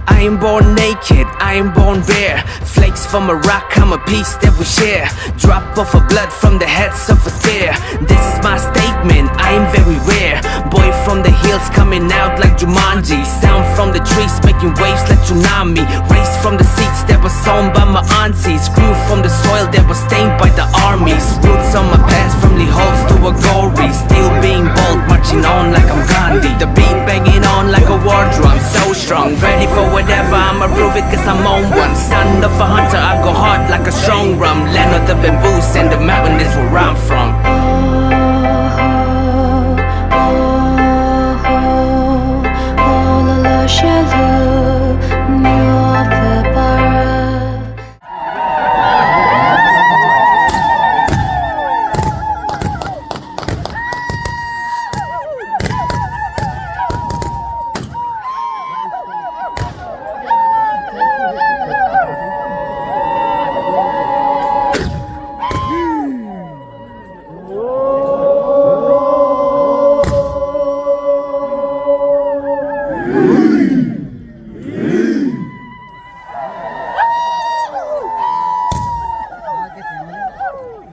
I ain't born naked, I ain't born bare. Flakes from a rock, I'm a piece that we share. Drop off of blood from the heads of a spear. This is my statement, I am very rare. Boy from the hills coming out like Jumanji. Sound from the trees making waves like tsunami. Raised from the seeds that was sown by my aunties. Grew from the soil that was stained by the armies. Roots on my past from Lee Halls to a gory. Still being bold, marching on like I'm Gandhi. The beat banging on like a war drum. So strong, ready for whatever, I'ma prove it cause I'm on one. Son of a hunter, I go hard like a strong rum. Land of the bamboos and the mountain is where I'm from.